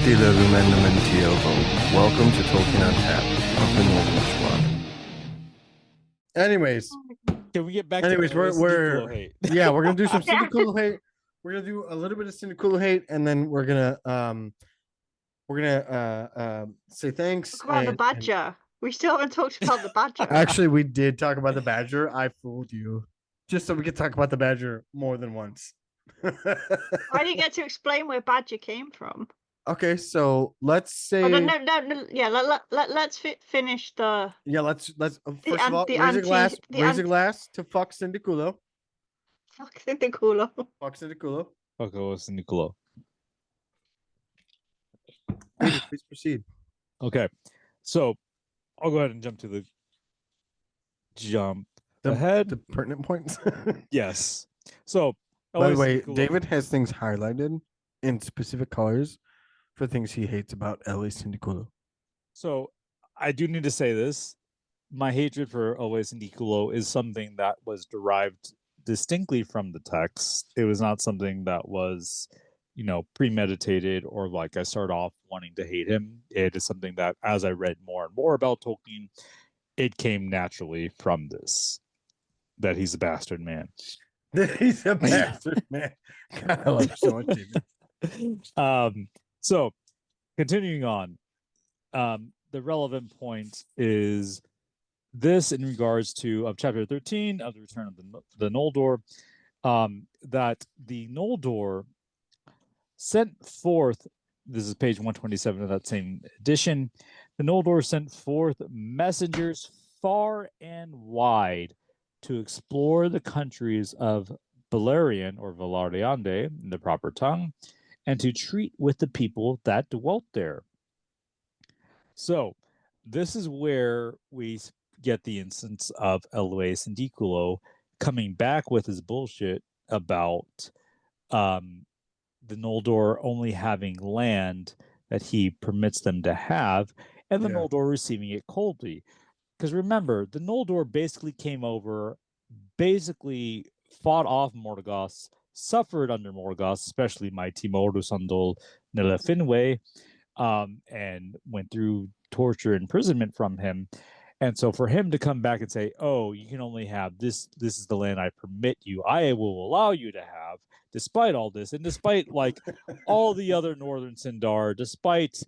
Stile Rumenamentielvo. Welcome to Tolkien on Tap of the Ñoldor Squad. Anyways, Can we get back anyways, to we're hate? yeah, we're gonna do some Cyndaquil hate. We're gonna do a little bit of Cyndaquil hate, and then we're gonna say thanks. Talk about the badger. We still haven't talked about the badger. Actually, we did talk about the badger. I fooled you, just so we could talk about the badger more than once. I didn't get to explain where badger came from. Okay, so let's say. Oh, no. Yeah, let's finish the. Yeah, let's first of all raise a glass to fuck Cyndaquil. Fuck Cyndaquil. Fuck Cyndaquil. Okay, what's Cyndaquil? Please proceed. Okay, so I'll go ahead and jump ahead. The pertinent points. Yes. So, by the way, David has things highlighted in specific colors for things he hates about Elwë Cyndaquil. So, I do need to say this. My hatred for Elwë Cyndaquil is something that was derived distinctly from the text. It was not something that was, premeditated or like I start off wanting to hate him. It is something that, as I read more and more about Tolkien, it came naturally from this, that he's a bastard man. He's a bastard man. God, I love you so much, David. So continuing on, the relevant point is this in regards to chapter 13 of the Return of the Ñoldor, that the Ñoldor sent forth, this is page 127 of that same edition, the Ñoldor sent forth messengers far and wide to explore the countries of Beleriand or Valariande in the proper tongue, and to treat with the people that dwelt there. So this is where we get the instance of Elwë Cyndaquil coming back with his bullshit about the Ñoldor only having land that he permits them to have, and the Ñoldor receiving it coldly. Because remember, the Ñoldor basically came over, basically fought off Morgoth, suffered under Morgoth, especially Mighty Morusandol Nelefinwe, and went through torture and imprisonment from him. And so for him to come back and say, oh, you can only have this is the land I permit you, I will allow you to have, despite all this, and despite like all the other Northern Sindar, despite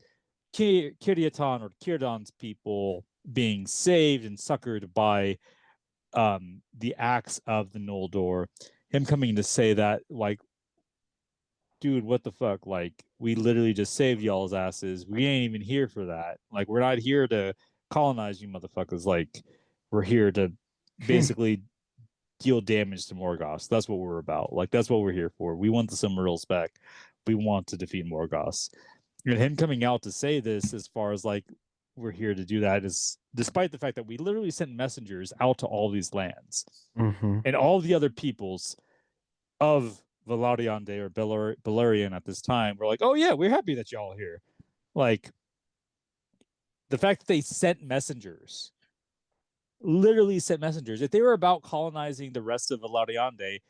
Kiryatan or Círdan's people being saved and succored by the acts of the Ñoldor, him coming to say that, like, dude, what the fuck? Like, we literally just saved y'all's asses. We ain't even here for that. Like, we're not here to colonize you motherfuckers. Like, we're here to basically deal damage to Morgoth. That's what we're about. Like, that's what we're here for. We want the Silmaril spec. We want to defeat Morgoth. And him coming out to say this, as far as like we're here to do that, is despite the fact that we literally sent messengers out to all these lands, and all the other peoples of Valariande or Beleriand at this time were like, oh yeah, we're happy that y'all are here. Like, the fact that they sent messengers, literally sent messengers. If they were about colonizing the rest of Valariande,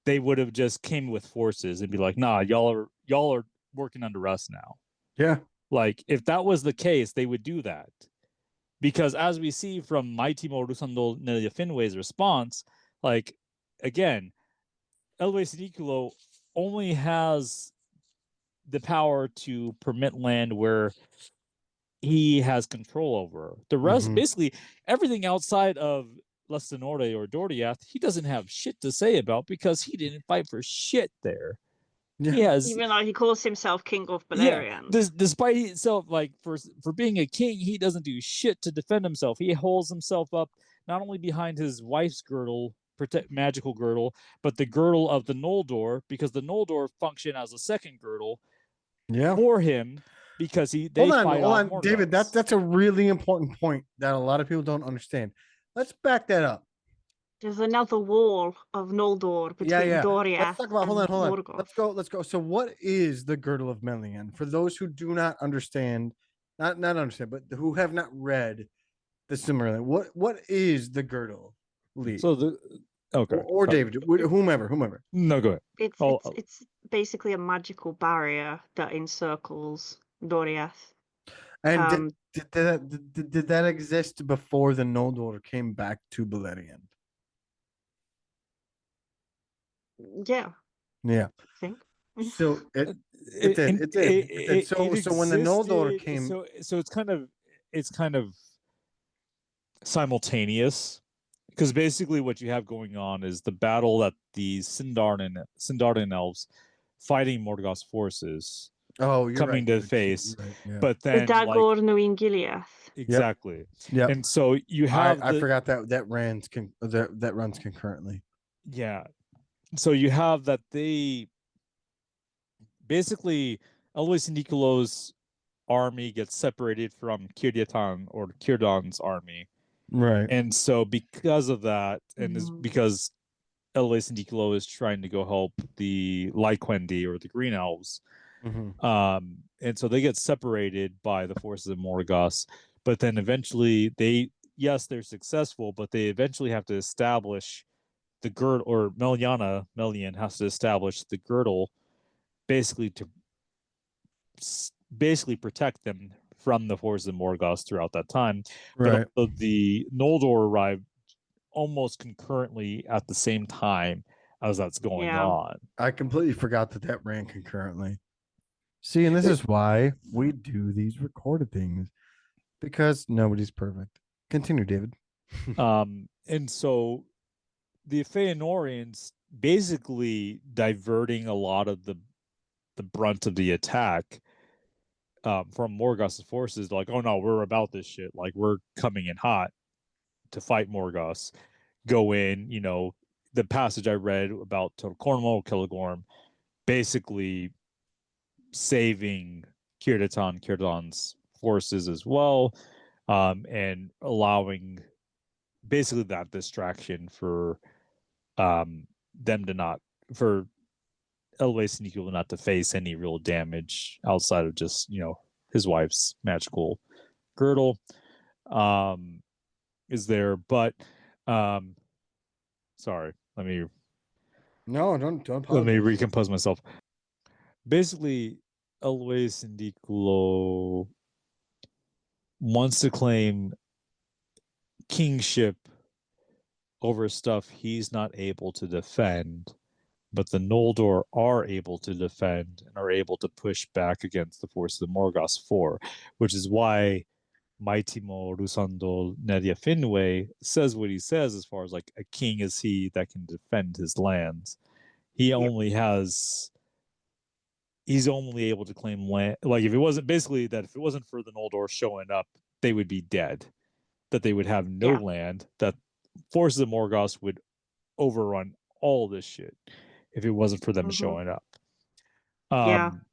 they would have just came with forces and be like, nah, y'all are working under us now. Yeah. Like, if that was the case, they would do that. Because as we see from Mighty Morusandol Nelefinwe's response, like, again, Elwë Cyndaquil only has the power to permit land where he has control over. The rest, basically, everything outside of Lestinore or Doriath, he doesn't have shit to say about because he didn't fight for shit there. Yeah. He has, even though he calls himself King of Beleriand. Yeah, despite himself, like, for being a king, he doesn't do shit to defend himself. He holds himself up not only behind his wife's girdle, magical girdle, but the girdle of the Ñoldor, because the Ñoldor function as a second girdle for him, because they hold fight on, Morgoth. David. That's a really important point that a lot of people don't understand. Let's back that up. There's another wall of Ñoldor between Doriath. Let's talk about hold on. Morgoth. Let's go. So what is the girdle of Melian? For those who do not understand, not understand, but who have not read the Silmarillion, what is the girdle, Lee? So or David, whomever. No, go ahead. It's basically a magical barrier that encircles Doriath. And Um, did that exist before the Noldor came back to Beleriand? yeah, Yeah. I think. So it It, did. It did. It did. So it when the Noldor existed, came, so it's kind of simultaneous, because basically what you have going on is the battle that the Sindarin elves fighting Morgoth's forces oh, you're coming right. to face, You're right. Yeah. but The then like Dagor Nuin Gileath. exactly, Yep. and so you have I forgot that runs concurrently. yeah, so you have that they basically Elwë and Nicolo's army gets separated from Círdan's army. Right. And so because of that, and is because Elwë and Nicolo is trying to go help the Lyquendi or the Green Elves. And so they get separated by the forces of Morgoth, but then eventually they're successful, but they eventually have to establish the girdle, or Melian has to establish the girdle basically to protect them from the forces of Morgoth throughout that time. Right. But also the Noldor arrived almost concurrently at the same time as that's going on. I completely forgot that ran concurrently. See, and this is why we do these recorded things, because nobody's perfect. Continue, David. And so the Feanorians basically diverting a lot of the brunt of the attack from Morgoth's forces. Like, oh no, we're about this shit. Like, we're coming in hot to fight Morgoth. Go in, the passage I read about Cornwall Killigorm basically saving Círdan's forces as well, and allowing basically that distraction for them to not, for Elwë and Nicolo not to face any real damage outside of just, his wife's magical girdle is there. But sorry, let me recompose myself. Basically, Elwë and Nicolo wants to claim kingship over stuff he's not able to defend, but the Noldor are able to defend and are able to push back against the forces of Morgoth 4, which is why Maitimo Rusandol Nedia Finwë says what he says as far as like a king is he that can defend his lands. He's only able to claim land. Like if it wasn't for the Noldor showing up, they would be dead. That they would have no land. That forces of Morgoth would overrun all this shit if it wasn't for them showing up. And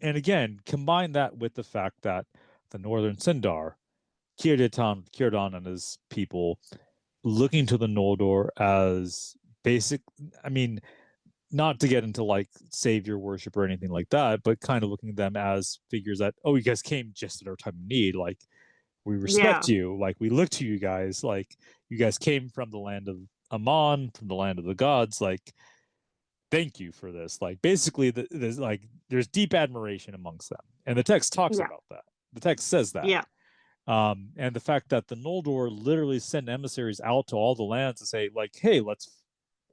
again, combine that with the fact that the Northern Sindar, Círdan and his people, looking to the Noldor as basic, I mean, not to get into like savior worship or anything like that, but kind of looking at them as figures that, oh, you guys came just at our time of need. Like, we respect you. Like, we look to you guys. Like, you guys came from the land of Aman, from the land of the gods. Like, thank you for this. Like, basically, there's deep admiration amongst them. And the text talks about that. The text says that. Yeah. And the fact that the Noldor literally send emissaries out to all the lands to say, like, hey, let's,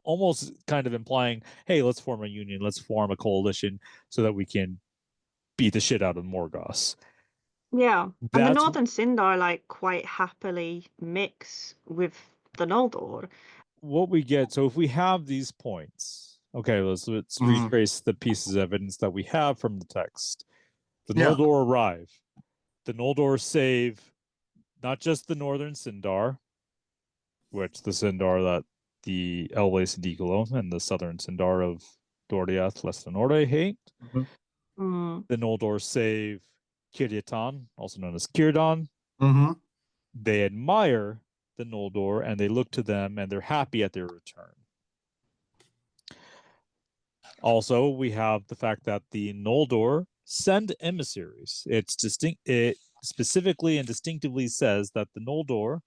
almost kind of implying, hey, let's form a union, let's form a coalition so that we can beat the shit out of Morgoth. Yeah. And the Northern Sindar like quite happily mix with the Noldor. What we get, so if we have these points, okay, let's retrace the pieces of evidence that we have from the text. The Noldor arrive. The Noldor save not just the Northern Sindar, which the Sindar that the Elwë and Nicolo and the Southern Sindar of Doriath Lestenore hate. The Noldor save Círdan, also known as Círdan. They admire the Noldor and they look to them and they're happy at their return. Also, we have the fact that the Noldor send emissaries. It specifically and distinctively says that the Noldor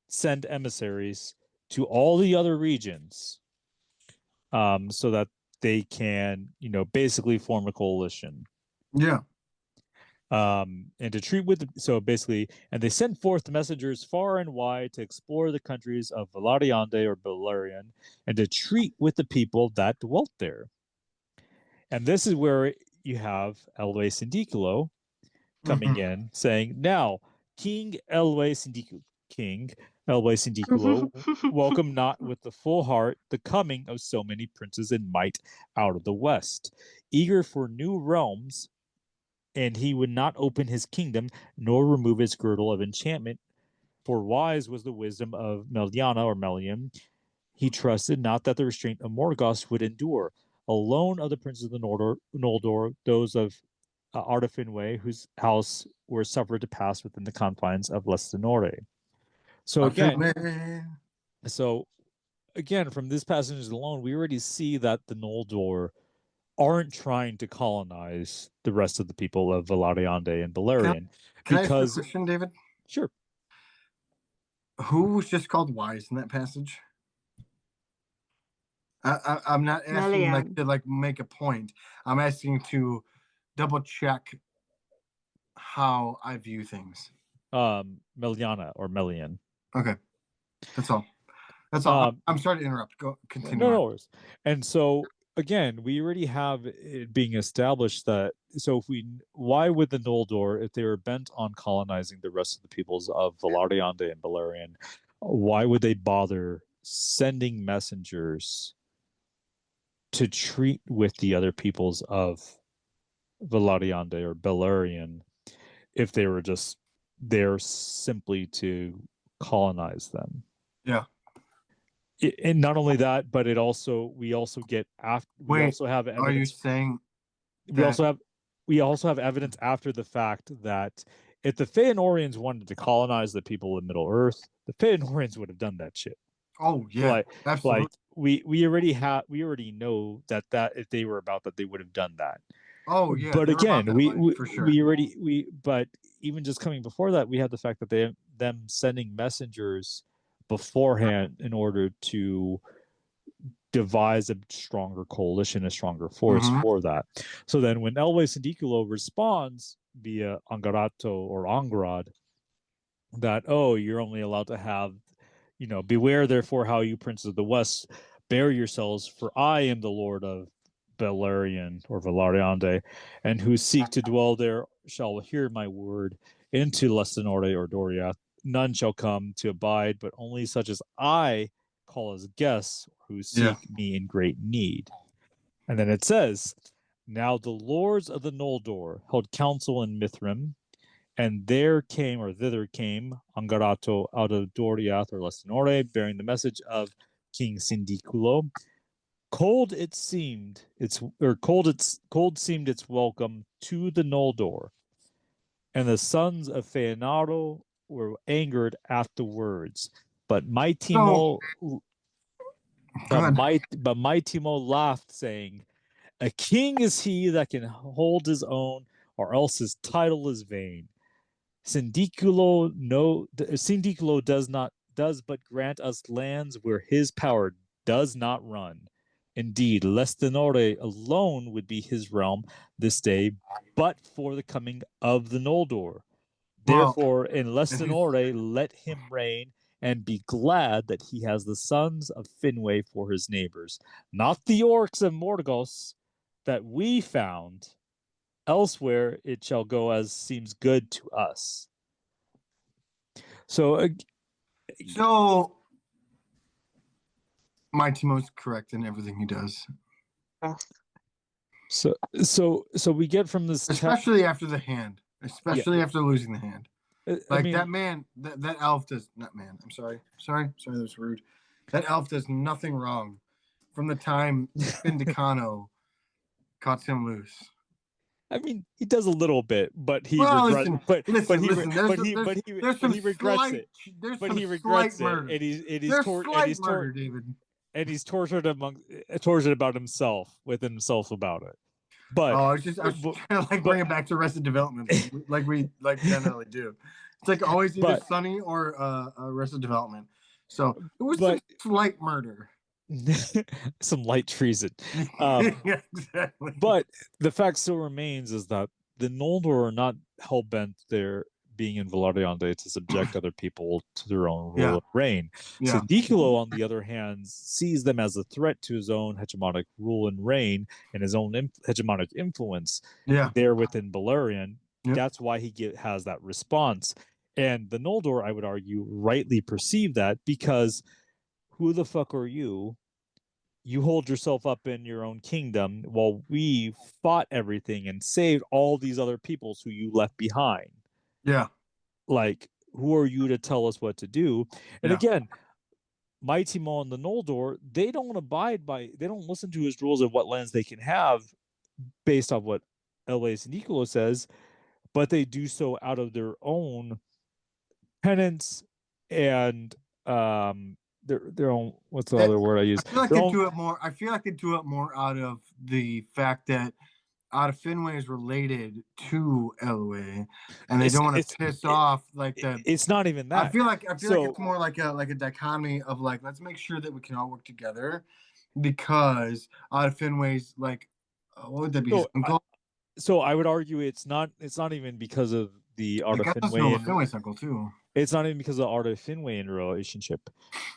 send emissaries to all the other regions, so that they can, basically form a coalition. Yeah. And to treat with and they sent forth messengers far and wide to explore the countries of Valariande or Beleriand, and to treat with the people that dwelt there. And this is where you have Elwë Sindiculo coming in, saying, "Now, King Elwë Sindiculo, welcome not with the full heart the coming of so many princes in might out of the west, eager for new realms, and he would not open his kingdom, nor remove its girdle of enchantment. For wise was the wisdom of Meliana or Melian. He trusted not that the restraint of Morgoth would endure. Alone of the princes of the Noldor, those of Ardafinwe, whose house were suffered to pass within the confines of Lestinore." So again, from this passage alone, we already see that the Noldor aren't trying to colonize the rest of the people of Valariande and Beleriand. Can I ask you a question, David? Sure. Who was just called wise in that passage? I'm not asking to make a point. I'm asking to double check how I view things. Meliana or Melian. Okay. That's all. I'm sorry to interrupt. Go continue. No worries. And so again, we already have it being established that why would the Noldor, if they were bent on colonizing the rest of the peoples of Valariande and Beleriand, why would they bother sending messengers to treat with the other peoples of Valariande or Beleriand if they were just there simply to colonize them? Yeah. And not only that, but we also have evidence. Are you saying we also have evidence after the fact that if the Feanorians wanted to colonize the people of Middle Earth, the Feanorians would have done that shit. Oh yeah, absolutely. We already know that if they were about that, they would have done that. Oh yeah. But again, for sure. But even just coming before that, we have the fact that them sending messengers beforehand in order to devise a stronger coalition, a stronger force for that. So then when Elwë Sindiculo responds via Angarato or Angrad that, you're only allowed to have, beware therefore how you princes of the west bear yourselves, for I am the lord of Beleriand or Valariande, and who seek to dwell there shall hear my word into Lestinore or Doriath. None shall come to abide, but only such as I call as guests who seek me in great need. And then it says, now the lords of the Noldor held council in Mithrim, and thither came Angarato out of Doriath or Lestinore, bearing the message of King Sindiculo. Cold seemed its welcome to the Noldor, and the sons of Feanaro were angered at the words. But Maitimo laughed, saying, "A king is he that can hold his own, or else his title is vain. Sindiculo does but grant us lands where his power does not run. Indeed, Lestinore alone would be his realm this day, but for the coming of the Noldor. Therefore, in Lestinore, let him reign, and be glad that he has the sons of Finwë for his neighbors, not the orcs of Morgoth that we found. Elsewhere it shall go as seems good to us." So Maitimo's correct in everything he does. So we get from this, especially after the hand, after losing the hand. That man, that elf does not man. I'm sorry, that was rude. That elf does nothing wrong from the time Findicano cuts him loose. I mean, he does a little bit, but he regrets it. But he regrets it. But he regrets it, David. And he's tortured about himself about it. But I was trying to bring it back to Arrested Development, like we generally do. It's like always either Sunny or Arrested Development. So it was a slight murder. Some light treason. Yeah, exactly. But the fact still remains is that the Noldor are not hell-bent there being in Valeriande to subject other people to their own rule and reign. Yeah. So Nicolo, on the other hand, sees them as a threat to his own hegemonic rule and reign and his own hegemonic influence there within Beleriand. Yep. That's why he has that response. And the Noldor, I would argue, rightly perceive that, because who the fuck are you? You hold yourself up in your own kingdom while we fought everything and saved all these other peoples who you left behind. Yeah. Like, who are you to tell us what to do? And again, Mighty Mo and the Noldor, they don't listen to his rules of what lands they can have based on what Elwë and Nicolo says, but they do so out of their own penance and their own, what's the other word I use? I feel like they do it more. I feel like they do it more out of the fact that Finwë is related to Elwë, and they don't want to piss off like the. It's not even that. I feel like it's more like a dichotomy of like, let's make sure that we can all work together, because Finwë's like, what would that be? His uncle? So I would argue it's not even because of the Art of Finwë. Finwë's uncle too. It's not even because of the Art of Finwë relationship.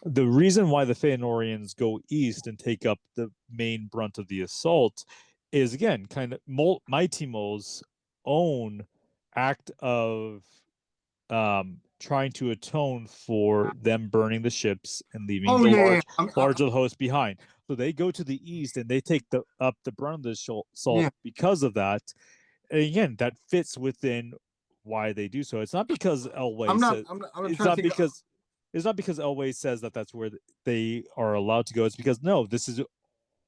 The reason why the Feanorians go east and take up the main brunt of the assault is, again, kind of Mighty Mo's own act of trying to atone for them burning the ships and leaving larger host behind. So they go to the east and they take up the brunt of the assault because of that. And again, that fits within why they do so. It's not because Elwë says it's not because Elwë says that that's where they are allowed to go. It's because, no, this is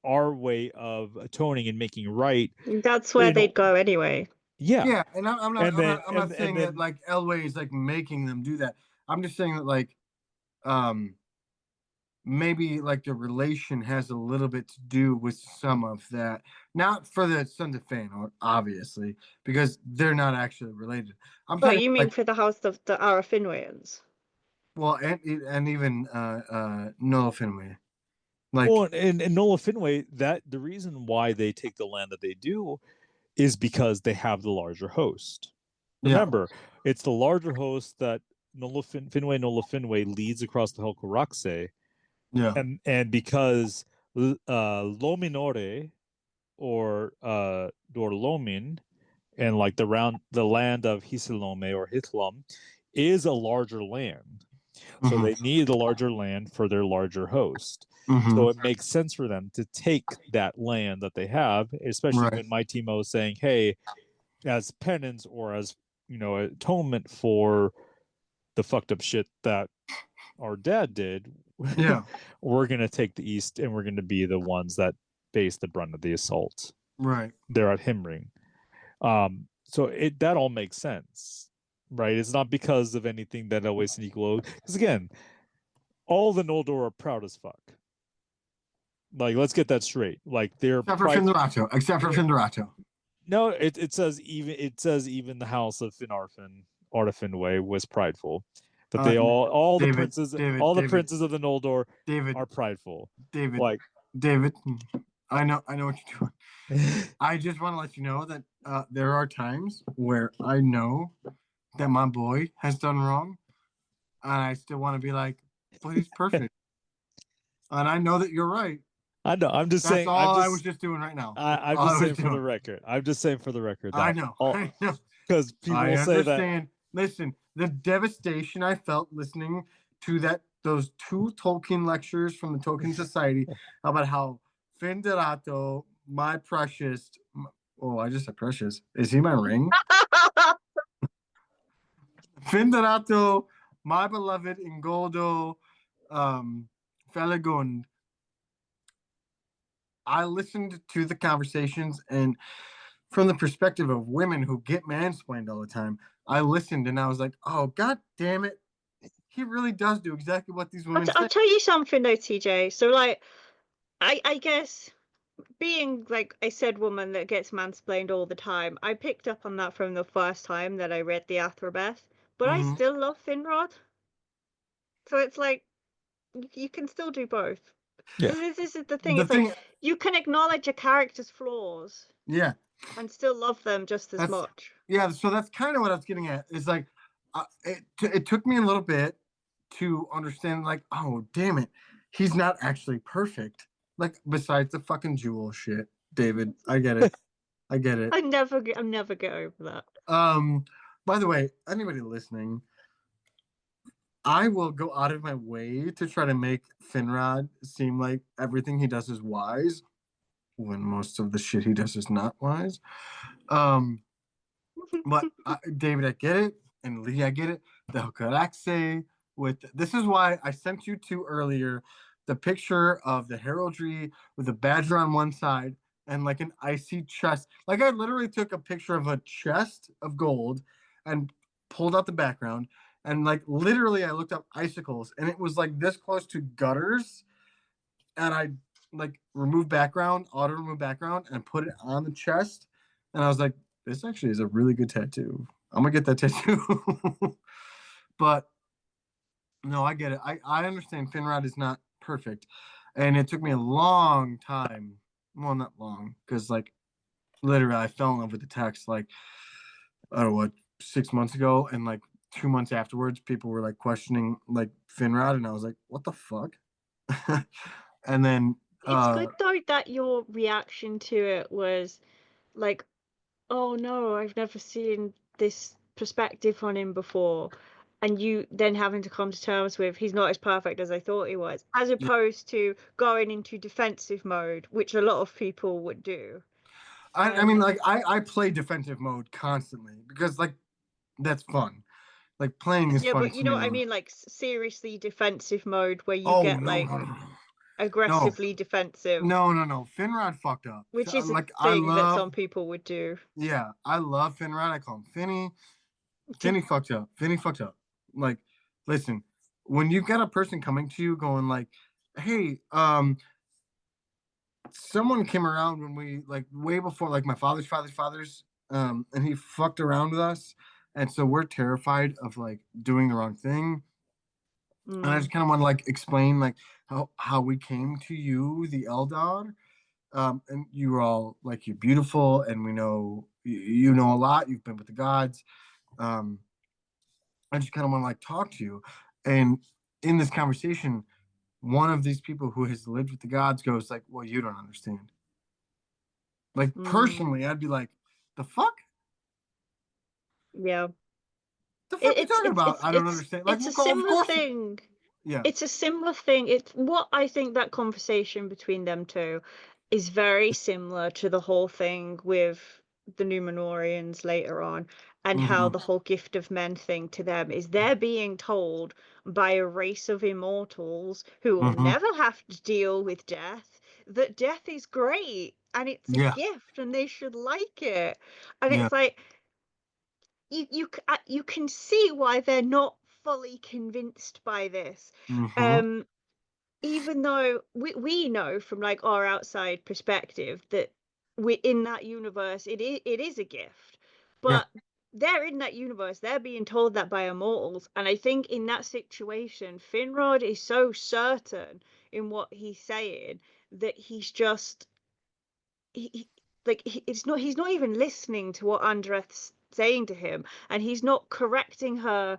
our way of atoning and making right. That's where they'd go anyway. Yeah, and I'm not saying that like Elwë is like making them do that. I'm just saying that like maybe like the relation has a little bit to do with some of that. Not for the Sons of Feanor, obviously, because they're not actually related. But you mean for the house of the Arafinwëans? Well, and even Nola Finwë. Like, well, and Nola Finwë, that the reason why they take the land that they do is because they have the larger host. Remember, it's the larger host that Nola Finwë leads across the Helcaraxe. Yeah. And because Lominore or Dorlomin and like the land of Hisilome or Hithlum is a larger land. So they need a larger land for their larger host. So it makes sense for them to take that land that they have, especially when Mighty Mo is saying, hey, as penance or as, atonement for the fucked up shit that our dad did, we're going to take the east and we're going to be the ones that face the brunt of the assault. Right. They're at Himring. So that all makes sense, right? It's not because of anything that Elwë and Nicolo, because again, all the Noldor are proud as fuck. Like, let's get that straight. Like, they're except for Finderato. No, it says even the house of Finarfin, Finwë, was prideful. But they the princes of the Noldor are prideful. David, I know what you're doing. I just want to let you know that there are times where I know that my boy has done wrong, and I still want to be like, but he's perfect. And I know that you're right. I know. I'm just saying. That's all I was just doing right now. I'm just saying for the record. I'm just saying for the record. I know. Because people will say that. Listen, the devastation I felt listening to those 2 Tolkien lectures from the Tolkien Society about how Finderato, my precious. Oh, I just said precious. Is he my ring? Finderato, my beloved Ingoldo, Felagund. I listened to the conversations, and from the perspective of women who get mansplained all the time, I listened and I was like, oh, God damn it. He really does do exactly what these women say. I'll tell you something though, TJ. So like, I guess being like a said woman that gets mansplained all the time, I picked up on that from the first time that I read the Athrobeth, but I still love Finrod. So it's like, you can still do both. Yeah. This is the thing. It's like you can acknowledge a character's flaws. Yeah. And still love them just as much. Yeah, so that's kind of what I was getting at. Is like, it took me a little bit to understand, like, oh, damn it, he's not actually perfect. Like, besides the fucking jewel shit, David, I get it. I get it. I'll never get over that. By the way, anybody listening, I will go out of my way to try to make Finrod seem like everything he does is wise, when most of the shit he does is not wise. But David, I get it, and Lee, I get it. The Hokaraxe this is why I sent you to earlier the picture of the heraldry with a badger on one side and like an icy chest. Like I literally took a picture of a chest of gold and pulled out the background, and like literally I looked up icicles, and it was like this close to gutters, and I like remove background, auto remove background, and put it on the chest, and I was like, this actually is a really good tattoo. I'm gonna get that tattoo. But no, I get it. I understand Finrod is not perfect. And it took me a long time. Well, not long, because like literally I fell in love with the text like, I don't know what, 6 months ago, and like 2 months afterwards, people were like questioning like Finrod, and I was like, what the fuck? And then it's good though that your reaction to it was like, oh no, I've never seen this perspective on him before, and you then having to come to terms with he's not as perfect as I thought he was, as opposed to going into defensive mode, which a lot of people would do. I mean, like I play defensive mode constantly because like that's fun. Like playing is fun. But you know what I mean, like seriously defensive mode where you get like no. aggressively defensive. No. Finrod fucked up. Which is like a thing that some people would do. Yeah, I love Finrod. I call him Finny. Finny fucked up. Finny fucked up. Like, listen, when you've got a person coming to you going like, hey, someone came around when we like way before like my father's and he fucked around with us, and so we're terrified of like doing the wrong thing. And I just kind of want to like explain like how we came to you, the Eldar, and you were all like, you're beautiful, and we know you know a lot. You've been with the gods. I just kind of want to like talk to you, and in this conversation, one of these people who has lived with the gods goes like, well, you don't understand. Like personally, I'd be like, the fuck? Yeah. The fuck are you talking about? I don't understand. Like, it's a similar thing. Yeah. It's a similar thing. It's what I think that conversation between them two is very similar to the whole thing with the Numenorians later on, and how the whole gift of men thing to them is they're being told by a race of immortals who will never have to deal with death that death is great and it's a gift and they should like it. And it's like you can see why they're not fully convinced by this. Even though we know from like our outside perspective that we in that universe it is a gift, but they're in that universe, they're being told that by immortals, and I think in that situation Finrod is so certain in what he's saying that he's just he's not even listening to what Andreth's saying to him, and he's not correcting her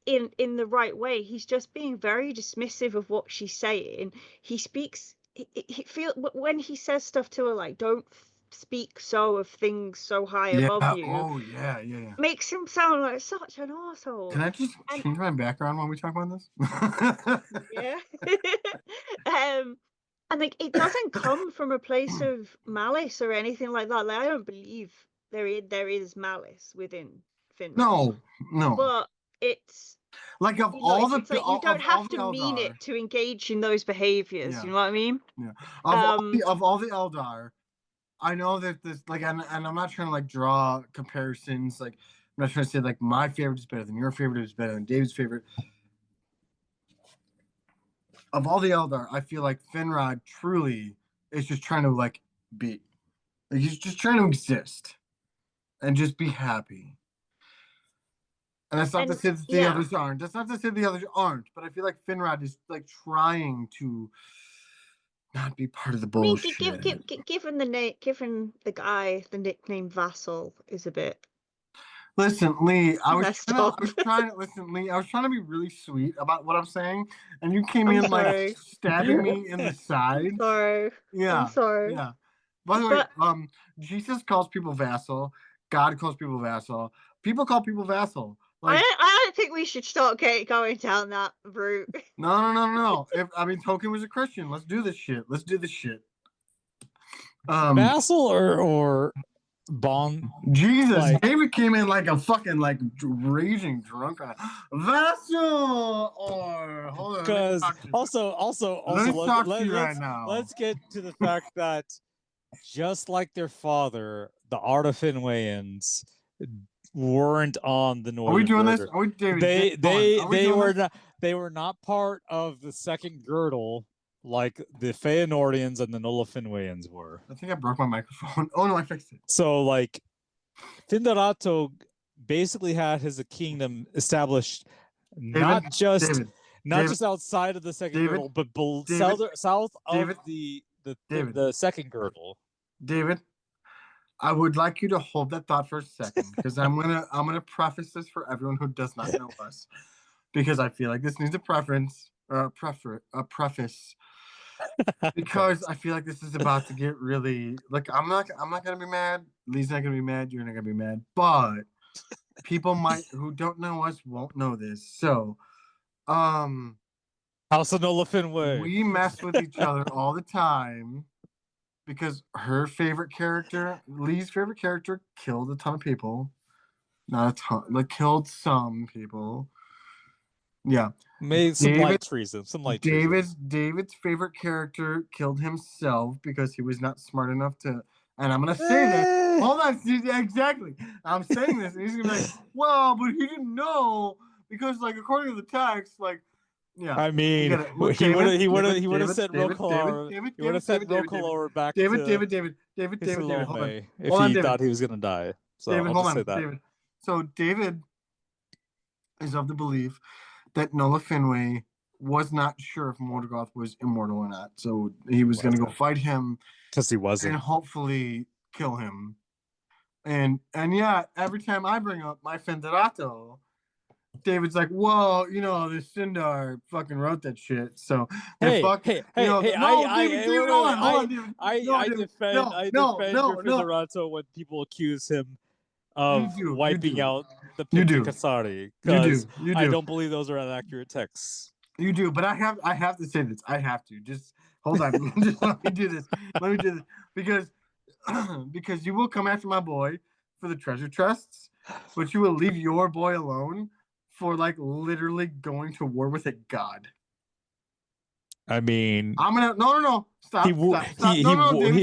in the right way. He's just being very dismissive of what she's saying. He speaks he feel when he says stuff to her like, don't speak so of things so high above you, makes him sound like such an asshole. Can I just change my background when we talk about this? Yeah. And like it doesn't come from a place of malice or anything like that. Like I don't believe there is malice within Finrod. No. But it's like of all the it's like you don't have to mean it to engage in those behaviors. You know what I mean? Yeah. Of all the Eldar, I know that this like, and I'm not trying to like draw comparisons. Like I'm not trying to say like my favorite is better than your favorite is better than David's favorite. Of all the Eldar, I feel like Finrod truly is just trying to like be. Like he's just trying to exist and just be happy. And that's not to say that the others aren't. That's not to say the others aren't. But I feel like Finrod is like trying to not be part of the I mean, bullshit. given the guy the nickname Vassal is a bit. Listen, Lee, I was trying to be really sweet about what I'm saying, and you came in like stabbing me in the side. Sorry. Yeah. I'm sorry. Yeah. By the way, Jesus calls people vassal. God calls people vassal. People call people vassal. Like, I don't think we should start going down that route. No. Tolkien was a Christian. Let's do this shit. Vassal or Bond. Jesus, like, David came in like a fucking like raging drunk. Vassal or hold on. Because also let's get to the fact that just like their father, the Arda-Finwayans weren't on the Northern. Are we doing this? Are we, David? They were not part of the second girdle like the Feanordians and the Nullifinwayans were. I think I broke my microphone. Oh no, I fixed it. So like Findarato basically had his kingdom established not just outside of the second girdle, but south of the second girdle. David, I would like you to hold that thought for a second, because I'm gonna preface this for everyone who does not know us, because I feel like this needs a preface. Because I feel like this is about to get really like I'm not gonna be mad. Lee's not gonna be mad. You're not gonna be mad. But people who don't know us won't know this. So, House of Nullifinway. We mess with each other all the time because her favorite character, Lee's favorite character, killed a ton of people. Not a ton, like killed some people. Yeah. Made some light treason. David's favorite character killed himself because he was not smart enough to. And I'm gonna say this. Hold on, exactly. I'm saying this, and he's gonna be like, "Well, but he didn't know because, like, according to the text, like, yeah." I mean, he would have sent Rokolor. He would have sent Rokolor back to David. Hold on. If he thought he was gonna die. So David, I'll just say that. David. So David is of the belief that Nullifinway was not sure if Morgoth was immortal or not. So he was going to go fight him. Because he wasn't. And hopefully kill him. And yeah, every time I bring up my Findarato, David's like, well, the Sindar fucking wrote that shit. So I defend your Findarato when people accuse him of wiping out the Pinta Kasari, because I don't believe those are inaccurate texts. You do, but I have to say this. I have to just hold on. Just let me do this. Because you will come after my boy for the treasure chests, but you will leave your boy alone for like literally going to war with a god. I mean, I'm gonna no stop. David,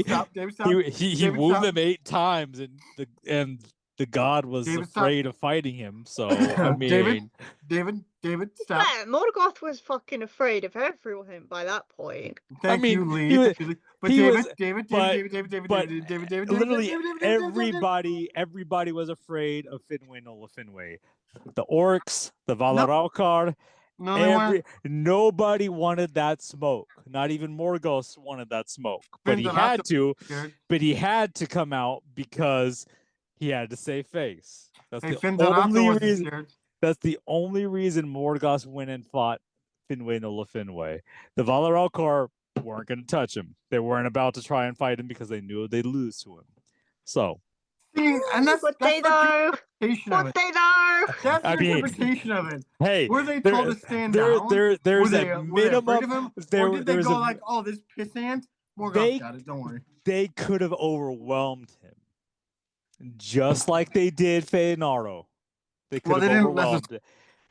stop. He wooed them 8 times, and the god was afraid of fighting him. So I mean, David, stop. Yeah, Morgoth was fucking afraid of everyone by that point. Thank you, Lee. David. Literally everybody was afraid of Finwë Nullifinway. The orcs, the Valar nobody wanted that smoke. Not even Morgoth wanted that smoke. But he had to. But he had to come out because he had to save face. That's the only reason Morgoth went and fought Finwë Nullifinway. The Valar Alcar weren't going to touch him. They weren't about to try and fight him because they knew they'd lose to him. So. And that's they know. That's the interpretation of it. Hey, were they told to stand down? There's a minimum. Or did they go like, "Oh, this pissant"? Morgoth got it. Don't worry. They could have overwhelmed him, just like they did Feanaro. They could have overwhelmed him.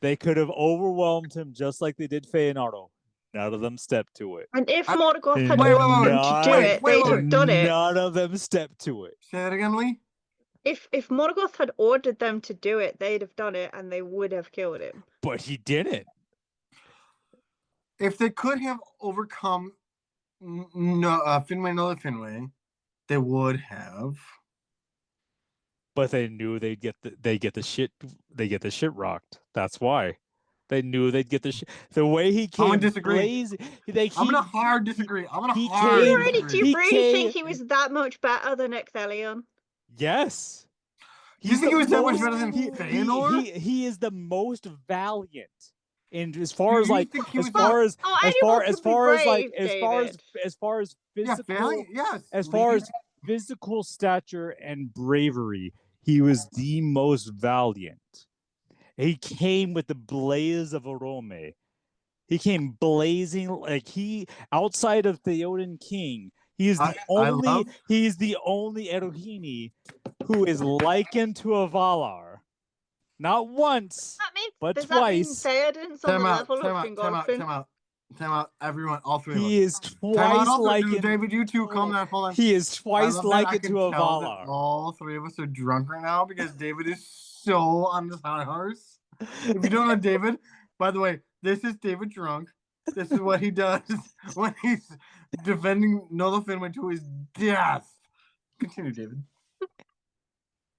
They could have overwhelmed him just like they did Feanaro. None of them stepped to it. And if Morgoth had to do it, they'd have done it. None of them stepped to it. Say that again, Lee. If Morgoth had ordered them to do it, they'd have done it, and they would have killed him. But he didn't. If they could have overcome Finwë Nullifinway, they would have. But they knew they get the shit rocked. That's why. They knew they'd get the way he came. I'm gonna disagree. I'm gonna hard disagree. Do you really think he was that much better than Ecthelion? Yes. You think he was that much better than Feanor? He is the most valiant. And as far as physical stature and bravery, he was the most valiant. He came with the blaze of Orome. He came blazing outside of Theoden King. He's the only Erohini who is likened to a Valar. Not once, but twice. Theoden's on the level of Fingolfin. Time out, everyone, all three of us. He is twice likened. David, you two, calm down, hold on. He is twice likened to a Valar. All three of us are drunk right now because David is so on this high horse. If you don't know David, by the way, this is David drunk. This is what he does when he's defending Nola Finwë to his death. Continue, David.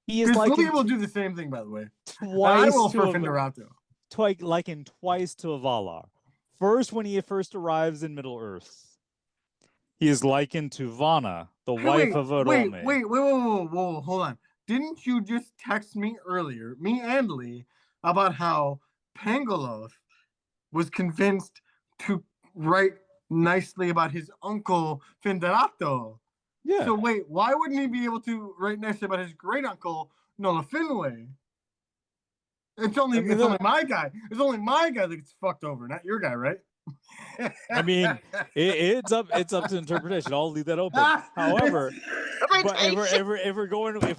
He is some people do the same thing, by the way. Twice likened twice to a Valar. First, when he first arrives in Middle Earth, he is likened to Vana, the wife of Orome. Wait, hold on. Didn't you just text me earlier, me and Lee, about how Pangoloth was convinced to write nicely about his uncle Finderato? Yeah. So wait, why wouldn't he be able to write nicely about his great uncle Nola Finwë? It's only my guy. It's only my guy that gets fucked over, not your guy, right? I mean, it's up to interpretation. I'll leave that open. However, but if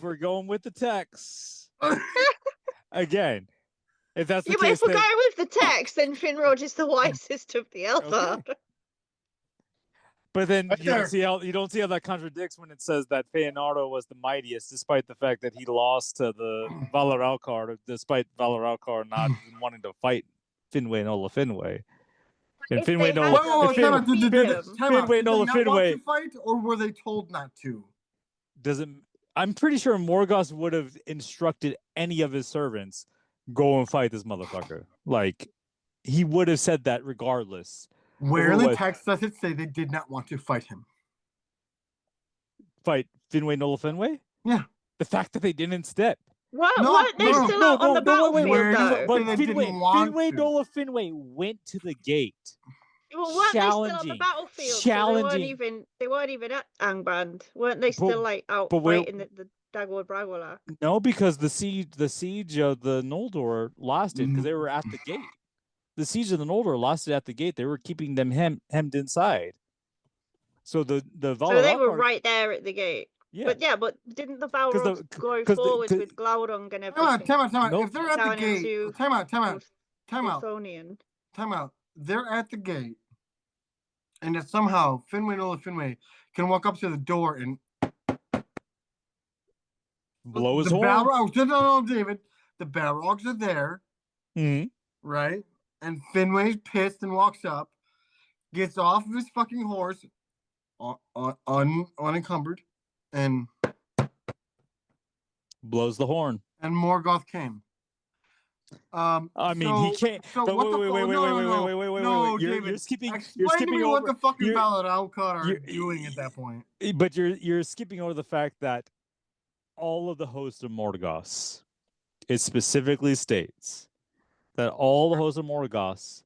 we're going with the text, again, if that's the case, if we're going with the text, then Finrod is the wisest of the Eldar. Okay. But then you don't see how that contradicts when it says that Feanor was the mightiest, despite the fact that he lost to the Valar Alcar, despite Valar Alcar not wanting to fight Finwë and Nola Finwë. And Finwë Nola Finwë fight, or were they told not to? I'm pretty sure Morgoth would have instructed any of his servants, go and fight this motherfucker. Like, he would have said that regardless. Where in the text does it say they did not want to fight him? Fight Finwë Nola Finwë? Yeah. The fact that they didn't step. What? They're still out on the battlefield, though. But Finwë Nola Finwë went to the gate. Well, weren't they still on the battlefield? Challenging. So they weren't even at Angband. Weren't they still out fighting the Dagor Bragola? No, because the siege of the Noldor lasted because they were at the gate. The siege of the Noldor lasted at the gate. They were keeping them hemmed inside. So the Valar. So they were right there at the gate. Yeah. But didn't the Balrogs go forwards with Glaurung and everything? Time out. Nope. If they're at the gate, time out. They're at the gate, and if somehow Finwë Nola Finwë can walk up to the door and blow his horn. No, David. The Balrogs are there, right? And Finwë's pissed and walks up, gets off of his fucking horse, unencumbered, and blows the horn. And Morgoth came. He can't. So but what wait. You're skipping. What the fucking Valar Alcar are doing at that point. But you're skipping over the fact that all of the hosts of Morgoth, it specifically states that all the hosts of Morgoth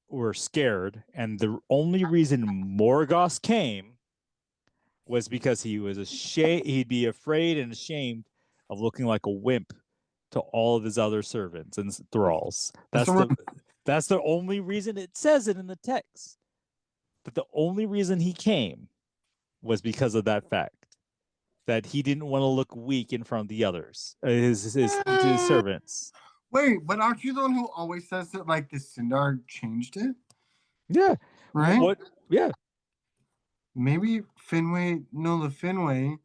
were scared, and the only reason Morgoth came was because he was he'd be afraid and ashamed of looking like a wimp to all of his other servants and thralls. That's the only reason. It says it in the text that the only reason he came was because of that fact, that he didn't want to look weak in front of the others, his servants. Wait, but aren't you the one who always says that, like, the Sindar changed it? Yeah. Right? What? Yeah. Maybe Finwë Nola Finwë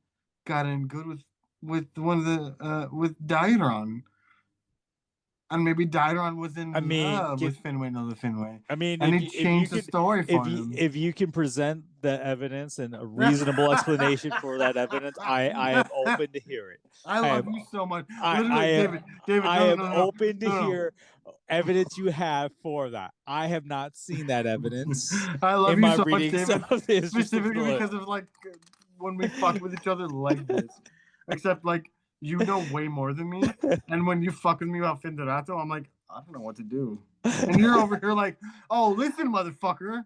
got in good with one of the with Daeron. and maybe Dairon was in love with Finwë Nola Finwë. I mean, and he changed the story for him. If you can present the evidence and a reasonable explanation for that evidence, I am open to hear it. I love you so much. David, I am open to hear evidence you have for that. I have not seen that evidence. I love you so much, David. Specifically because of like when we fuck with each other like this. Except like you know way more than me, and when you fuck with me about Finderato, I'm like, I don't know what to do. And you're over here like, oh, listen, motherfucker.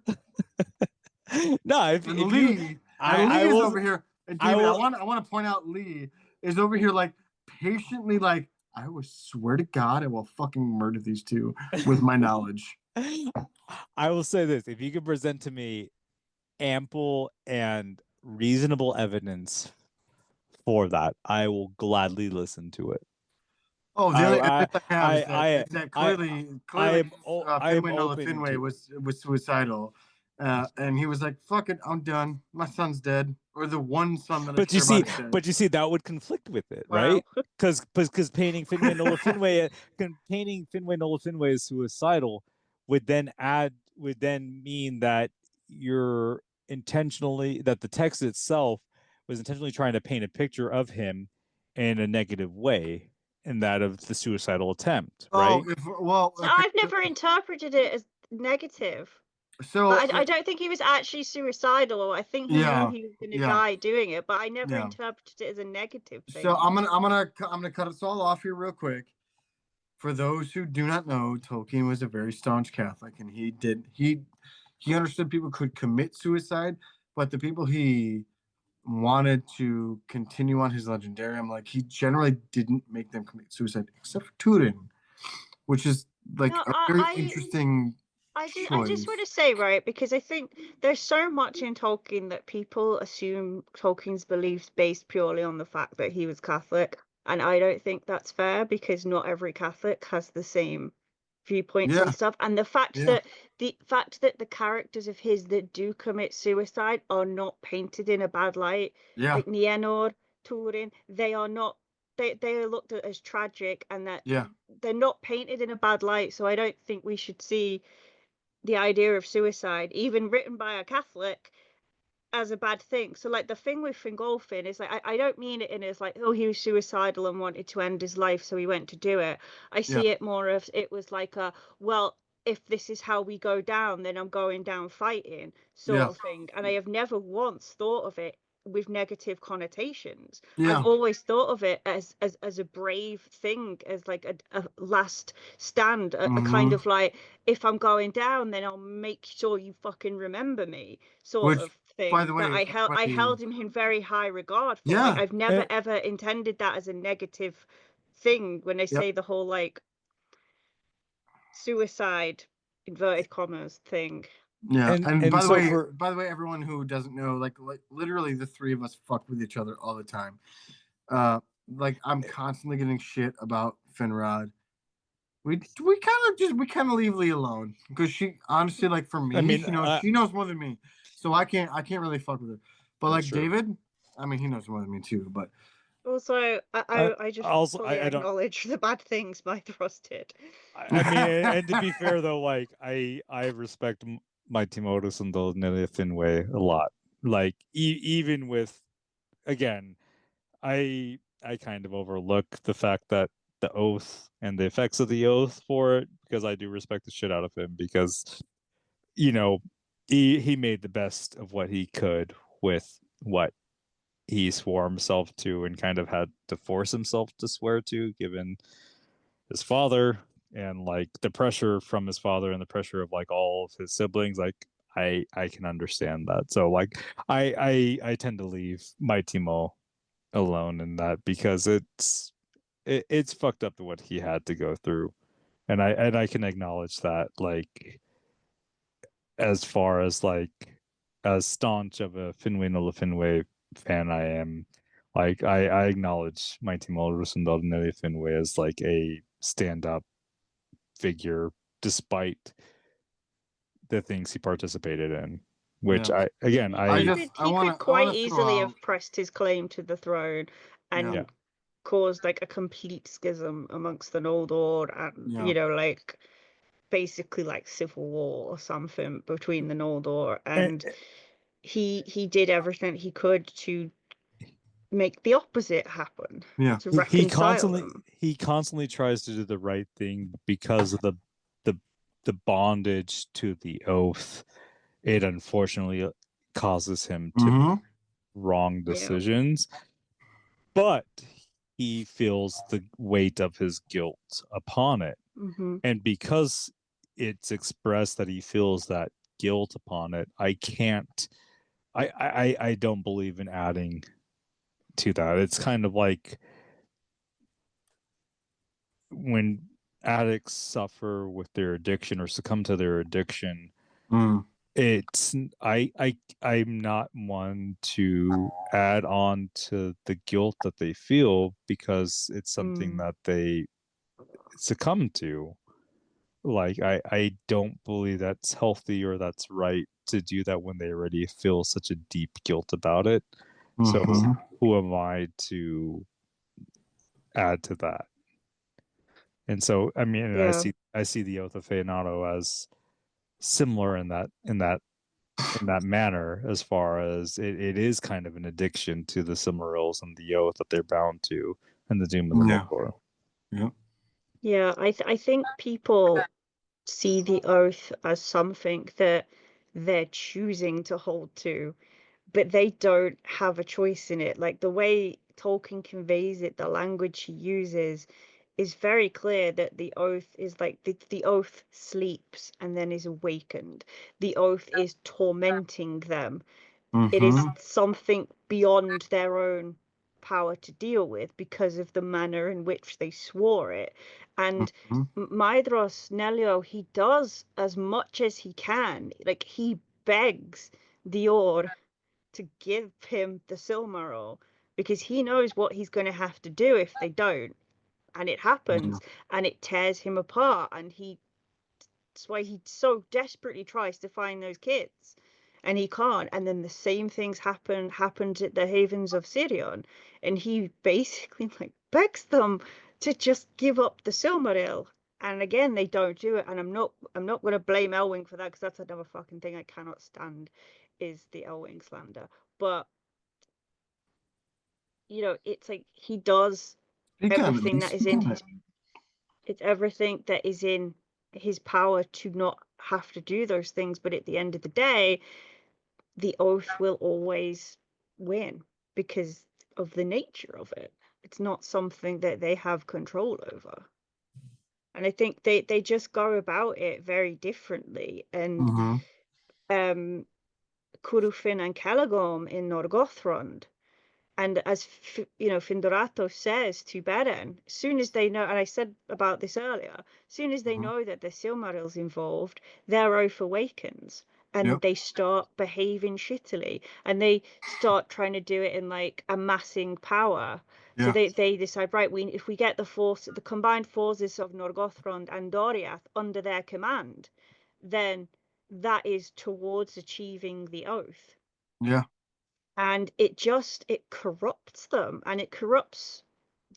No, if Lee, Lee is over here. And David, I want to point out Lee is over here like patiently like, I will swear to God, I will fucking murder these two with my knowledge. I will say this: if you can present to me ample and reasonable evidence for that, I will gladly listen to it. Oh, the other evidence I have is that clearly Finwë Nola Finwë was suicidal. And he was like, "Fuck it, I'm done. My son's dead, or the one son that." But you see, that would conflict with it, right? Because painting Finwë Nola Finwë as suicidal would then mean that that the text itself was intentionally trying to paint a picture of him in a negative way, in that of the suicidal attempt, right? I've never interpreted it as negative. So I don't think he was actually suicidal. I think he knew he was going to die doing it, but I never interpreted it as a negative thing. So I'm gonna cut us all off here real quick. For those who do not know, Tolkien was a very staunch Catholic, and he understood people could commit suicide, but the people he wanted to continue on his legendarium, like he generally didn't make them commit suicide, except for Turin, which is like a very interesting. I just want to say, right, because I think there's so much in Tolkien that people assume Tolkien's beliefs based purely on the fact that he was Catholic, and I don't think that's fair, because not every Catholic has the same viewpoints and stuff. And the fact that the characters of his that do commit suicide are not painted in a bad light, like Nienor, Turin, they are not. They are looked at as tragic, and that they're not painted in a bad light. So I don't think we should see the idea of suicide, even written by a Catholic, as a bad thing. So like the thing with Fingolfin is like, I don't mean it in as like, oh, he was suicidal and wanted to end his life, so he went to do it. I see it more of, it was like well, if this is how we go down, then I'm going down fighting sort of thing. And I have never once thought of it with negative connotations. I've always thought of it as a brave thing, as like a last stand, a kind of like, if I'm going down, then I'll make sure you fucking remember me sort of thing. By the way, I held him in very high regard for. I've never ever intended that as a negative thing when they say the whole like suicide inverted commas thing. Yeah, and by the way, everyone who doesn't know, like literally the three of us fuck with each other all the time. Like I'm constantly getting shit about Finrod. We kind of leave Lee alone, because she honestly, like for me, she knows more than me, so I can't really fuck with her. But like David, I mean, he knows more than me too. But also, I just also I acknowledge the bad things my thrust did. I mean, and to be fair though, like I respect Mighty Modus and the Nelia Finwë a lot. Like even with, again, I kind of overlook the fact that the oath and the effects of the oath for it, because I do respect the shit out of him, because he made the best of what he could with what he swore himself to, and kind of had to force himself to swear to, given his father and like the pressure from his father and the pressure of like all of his siblings. Like I can understand that. So like I tend to leave my Timo alone in that, because it's fucked up to what he had to go through, and I can acknowledge that. Like as far as like as staunch of a Finwë Nola Finwë fan I am, like I acknowledge Mighty Modus and Nelia Finwë as like a stand-up figure, despite the things he participated in, which he could quite easily have pressed his claim to the throne and caused like a complete schism amongst the Noldor, and you know, like basically like civil war or something between the Noldor, and he did everything he could to make the opposite happen. Yeah, to reconcile them. He constantly tries to do the right thing because of the bondage to the oath. It unfortunately causes him to make wrong decisions, but he feels the weight of his guilt upon it. And because it's expressed that he feels that guilt upon it, I don't believe in adding to that. It's kind of like when addicts suffer with their addiction or succumb to their addiction. It's I'm not one to add on to the guilt that they feel because it's something that they succumb to. Like I don't believe that's healthy or that's right to do that when they already feel such a deep guilt about it. So who am I to add to that? And so I mean, I see the Oath of Feanado as similar in that manner, as far as it is kind of an addiction to the Silmarils and the oath that they're bound to, and the Doom of the Noldor. Yeah, I think people see the oath as something that they're choosing to hold to, but they don't have a choice in it. Like the way Tolkien conveys it, the language he uses is very clear that the oath is like the oath sleeps and then is awakened. The oath is tormenting them. It is something beyond their own power to deal with because of the manner in which they swore it. And Maedhros Nelio, he does as much as he can. Like he begs the Or to give him the Silmaril because he knows what he's going to have to do if they don't. And it happens, and it tears him apart, and that's why he so desperately tries to find those kids, and he can't. And then the same things happened at the Havens of Sirion, and he basically like begs them to just give up the Silmaril, and again they don't do it. And I'm not going to blame Elwing for that, because that's another fucking thing I cannot stand, is the Elwing slander. But you know, it's like he does everything that is in his, it's everything that is in his power to not have to do those things, but at the end of the day the oath will always win because of the nature of it. It's not something that they have control over, and I think they just go about it very differently. And Curufin and Caligom in Norgothrond, and as you know, Findorato says to Beren, as soon as they know, and I said about this earlier, as soon as they know that the Silmaril's involved, their oath awakens, and they start behaving shittily, and they start trying to do it in like amassing power. So they decide, right, if we get the combined forces of Norgothrond and Doriath under their command, then that is towards achieving the oath. And it corrupts them, and it corrupts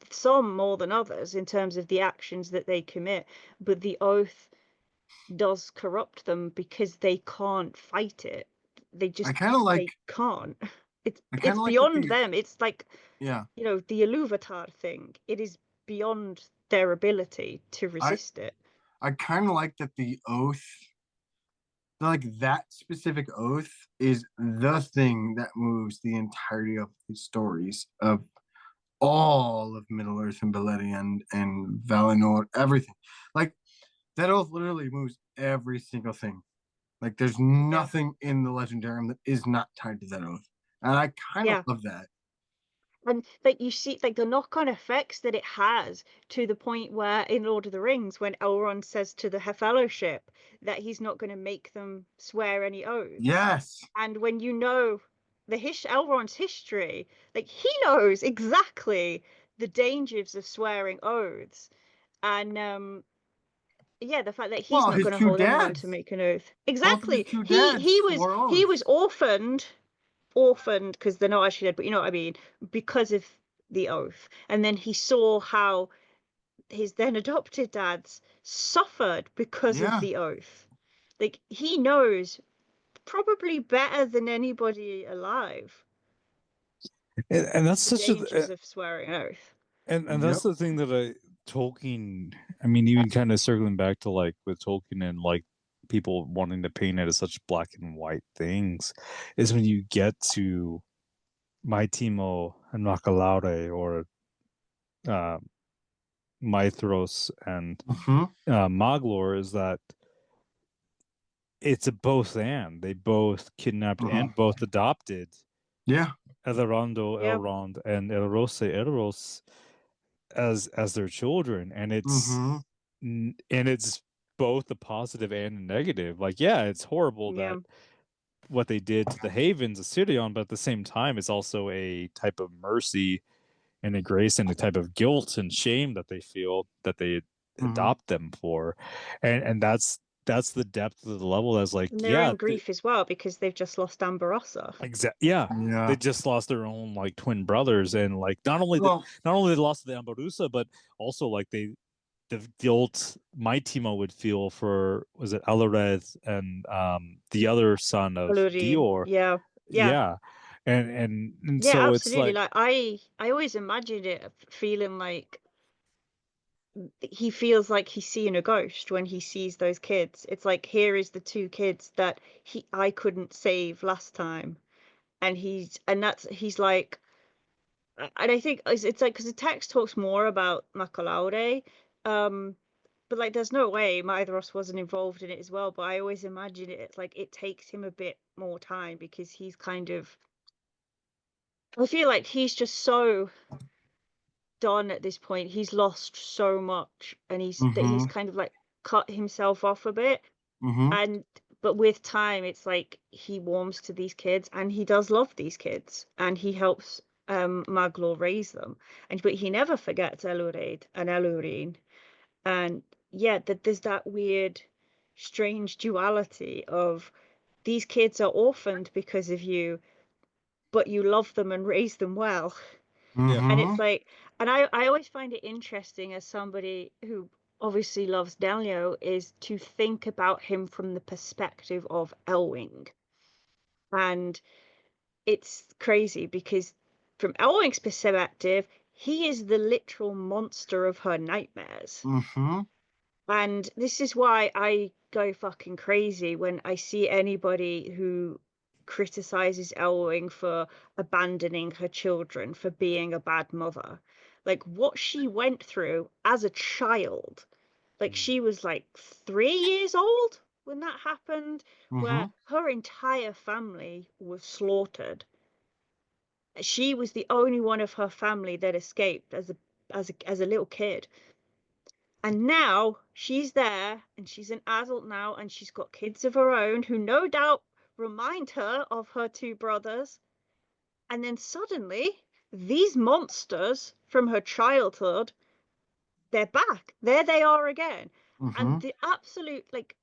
some more than others in terms of the actions that they commit. But the oath does corrupt them because they can't fight it. They just they can't. It's beyond them. It's like, you know, the Ilúvatar thing. It is beyond their ability to resist it. I kind of like that the oath, like that specific oath, is the thing that moves the entirety of the stories of all of Middle Earth and Beleriand and Valinor, everything. Like that oath literally moves every single thing. Like there's nothing in the Legendarium that is not tied to that oath, and I kind of love that. And like you see, like the knock-on effects that it has, to the point where in Lord of the Rings, when Elrond says to the Fellowship that he's not going to make them swear any oaths. Yes. And when you know Elrond's history, like he knows exactly the dangers of swearing oaths, and the fact that he's not going to hold anyone to make an oath. Exactly. He was orphaned because they're not actually dead, but you know what I mean, because of the oath, and then he saw how his then adopted dads suffered because of the oath. Like, he knows probably better than anybody alive, and that's the such dangers of swearing an oath. And that's the thing that Tolkien, I mean, even kind of circling back to like with Tolkien and like people wanting to paint it as such black and white things, is when you get to Maitimo and Makalaude, or Maithros and Maglor, is that it's a both and. They both kidnapped and both adopted. Yeah. Elrond, and Elros as their children, and it's both a positive and a negative. Like, yeah, it's horrible that what they did to the Havens of Sirion, but at the same time, it's also a type of mercy and a grace and a type of guilt and shame that they feel that they adopt them for, and that's the depth of the level. As like, and their own grief as well, because they've just lost Ambarossa. Yeah, they just lost their own like twin brothers, and like not only they lost the Ambarusa, but also like the guilt Maitimo would feel for, was it Alareth and the other son of Dior. Yeah. And yeah, so absolutely. it's like I always imagined it feeling like he feels like he's seeing a ghost when he sees those kids. It's like, here is the two kids that I couldn't save last time, and he's like, and I think it's like, because the text talks more about Makalaude, but like, there's no way Maithros wasn't involved in it as well. But I always imagine it's like it takes him a bit more time, because he's kind of, I feel like he's just so done at this point. He's lost so much, and he's kind of like cut himself off a bit. But with time, it's like he warms to these kids, and he does love these kids, and he helps Maglor raise them, but he never forgets Elwëd and Elwrin. And yeah, that there's that weird, strange duality of, these kids are orphaned because of you, but you love them and raise them well. And it's like, and I always find it interesting, as somebody who obviously loves Delio, is to think about him from the perspective of Elwing. And it's crazy, because from Elwing's perspective, he is the literal monster of her nightmares. And this is why I go fucking crazy when I see anybody who criticizes Elwing for abandoning her children, for being a bad mother. Like, what she went through as a child. Like, she was like 3 years old when that happened, where her entire family was slaughtered. She was the only one of her family that escaped as a little kid. And now she's there, and she's an adult now, and she's got kids of her own who no doubt remind her of her two brothers. And then suddenly, these monsters from her childhood, they're back. There they are again. And the absolute, like,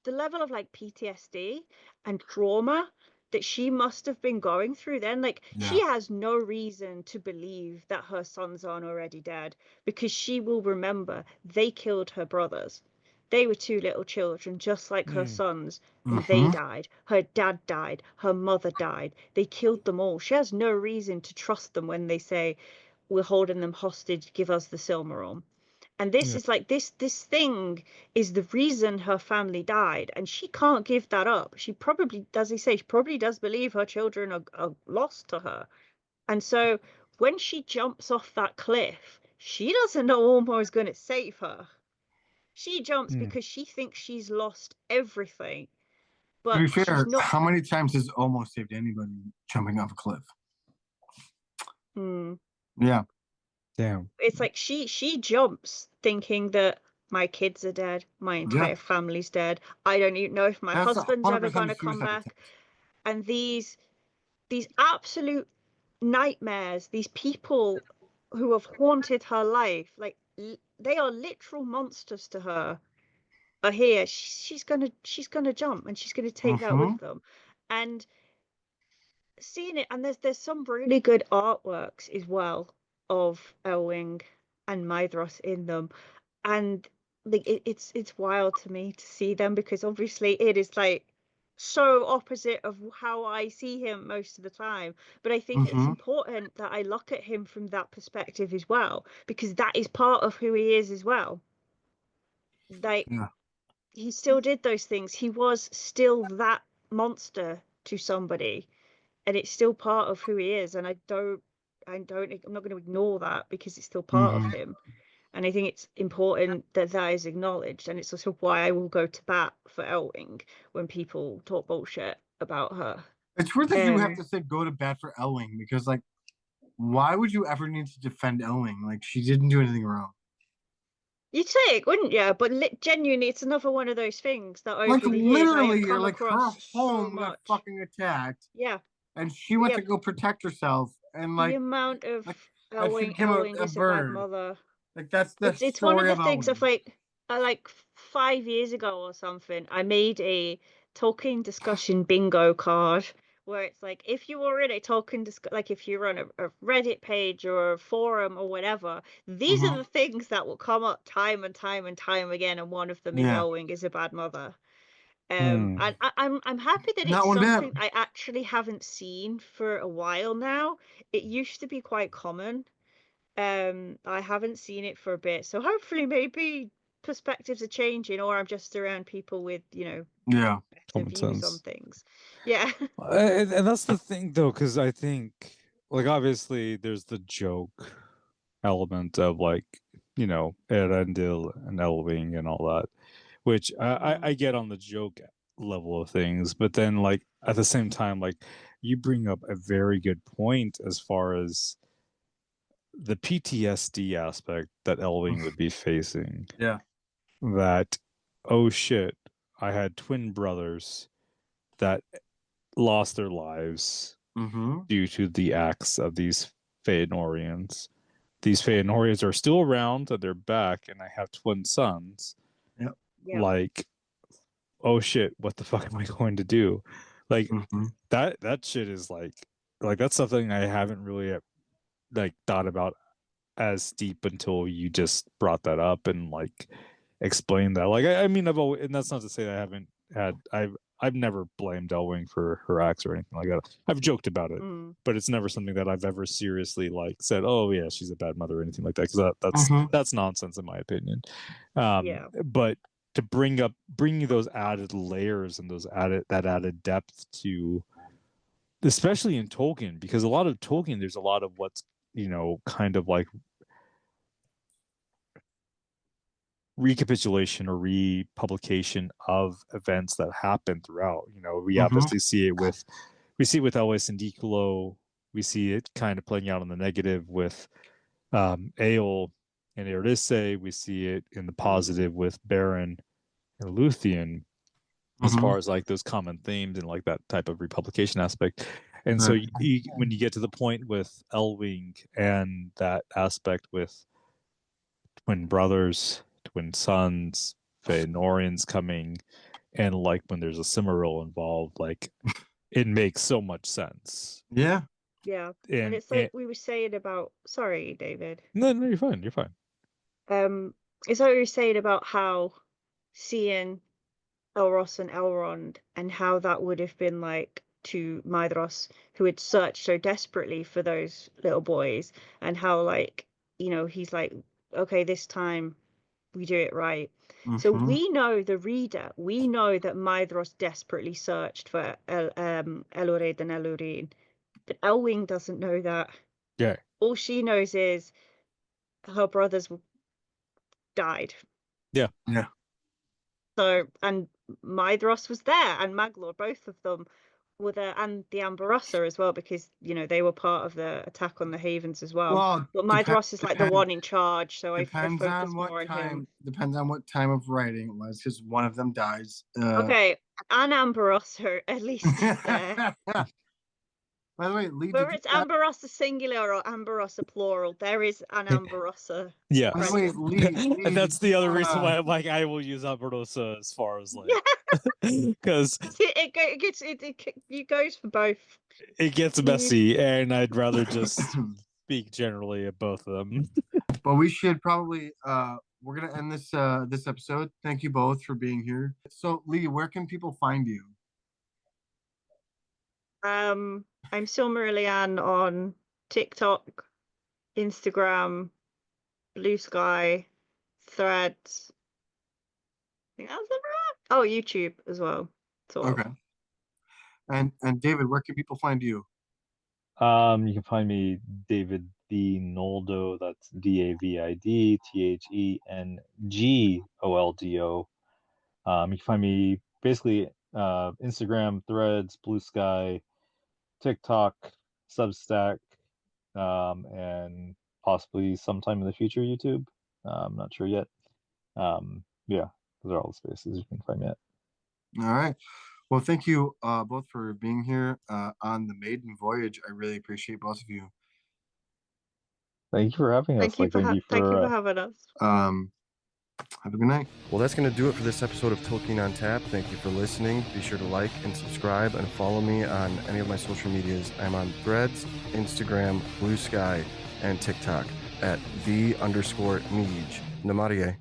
the level of like PTSD and trauma that she must have been going through then, like, she has no reason to believe that her sons aren't already dead, because she will remember they killed her brothers. They were two little children just like her sons, and they died. Her dad died, her mother died. They killed them all. She has no reason to trust them when they say, we're holding them hostage, give us the Silmaril. And this is like, this thing is the reason her family died, and she can't give that up. She probably, does he say, she probably does believe her children are lost to her. And so when she jumps off that cliff, she doesn't know Ormo is going to save her. She jumps because she thinks she's lost everything. But to be fair, she's not... how many times has Ormo saved anybody jumping off a cliff? Yeah. Damn. It's like she jumps thinking that my kids are dead, my entire family's dead. I don't even know if my husband's ever going to come back. And these absolute nightmares, these people who have haunted her life, like, they are literal monsters to her, are here. She's gonna jump, and she's gonna take that with them. And seeing it, and there's some really good artworks as well of Elwing and Maedhros in them, and like it's wild to me to see them, because obviously it is like so opposite of how I see him most of the time. But I think it's important that I look at him from that perspective as well, because that is part of who he is as well. Like, he still did those things. He was still that monster to somebody, and it's still part of who he is. And I'm not going to ignore that, because it's still part of him. And I think it's important that that is acknowledged. And it's also why I will go to bat for Elwing when people talk bullshit about her. It's weird that you have to say go to bat for Elwing, because, like, why would you ever need to defend Elwing? Like, she didn't do anything wrong. You'd think, wouldn't you? But genuinely, it's another one of those things that over like, the years I have come like, across her home so much. got fucking attacked. Yeah. And she went to go protect herself, and like the amount of Elwing is a bad mother. Like, that's the it's one of the things Elwing. of like 5 years ago or something, I made a Tolkien discussion bingo card where it's like, if you were in a Tolkien like if you're on a Reddit page or a forum or whatever, these are the things that will come up time and time and time again, and one of them is Elwing is a bad mother. And I'm happy that it's something I actually haven't seen for a while now. It used to be quite common. I haven't seen it for a bit, so hopefully maybe perspectives are changing, or I'm just around people with, better views on things. Yeah. And that's the thing, though, because I think, like, obviously there's the joke element of, like, Erendil and Elwing and all that, which I get on the joke level of things, but then, like, at the same time, like, you bring up a very good point as far as the PTSD aspect that Elwing would be facing. Yeah. That, oh shit, I had twin brothers that lost their lives due to the acts of these Feanorians. These Feanorians are still around, and they're back, and I have twin sons. Yep. Like, oh shit, what the fuck am I going to do? Like, that shit is like that's something I haven't really like thought about as deep until you just brought that up and like explained that. Like, I mean, I've always, and that's not to say I haven't had, I've never blamed Elwing for her acts or anything like that. I've joked about it, but it's never something that I've ever seriously like said, oh yeah, she's a bad mother or anything like that, because that's nonsense in my opinion. But to bring those added layers and that added depth to, especially in Tolkien, because a lot of Tolkien, there's a lot of what's, kind of like recapitulation or republication of events that happen throughout. We obviously see it with Elwë and Dikulo. We see it kind of playing out on the negative with Eöl and Erised. We see it in the positive with Beren and Luthien, as far as like those common themes and like that type of republication aspect. And so when you get to the point with Elwing and that aspect with twin brothers, twin sons, Feanorians coming, and like when there's a Cimmeril involved, like it makes so much sense. Yeah. Yeah. And it's like we were saying about, sorry, David. No, you're fine. You're fine. It's like we were saying about how seeing Elros and Elrond and how that would have been like to Maedhros, who had searched so desperately for those little boys, and how, like, he's like, okay, this time we do it right. So we know, the reader, we know that Maedhros desperately searched for Elwëd and Elurinn, but Elwing doesn't know that. Yeah. All she knows is her brothers died. Yeah. Yeah. So, and Maedhros was there, and Maglor, both of them were there, and the Ambarossa as well, because they were part of the attack on the Havens as well. But Maedhros is like the one in charge, so I focus more on him. Depends on what time of writing it was, because one of them dies. Okay, and Ambarossa at least is there. By the way, Lee, whether it's Ambarossa singular or Ambarossa plural, there is an Ambarossa. Yeah. By the way, Lee, And that's the other reason why I'm like, I will use Ambarossa as far as like, because it goes for both. It gets messy, and I'd rather just speak generally at both of them. But we should probably we're gonna end this this episode. Thank you both for being here. So Lee, where can people find you? I'm Silmarillion on TikTok, Instagram, Blue Sky, Threads. I think that's everywhere. Oh, YouTube as well. Okay. And David, where can people find you? You can find me David the Ñoldo. That's DavidThenGoldo. You can find me basically Instagram, Threads, Blue Sky, TikTok, Substack, and possibly sometime in the future YouTube. I'm not sure yet. Yeah, those are all the spaces you can find me at. All right. Well, thank you both for being here on the maiden voyage. I really appreciate both of you. Thank you for having us. Thank you for having us. Have a good night. Well, that's going to do it for this episode of Tolkien on Tap. Thank you for listening. Be sure to like and subscribe and follow me on any of my social medias. I'm on Threads, Instagram, Blue Sky, and TikTok at @the_Neej. Namarie.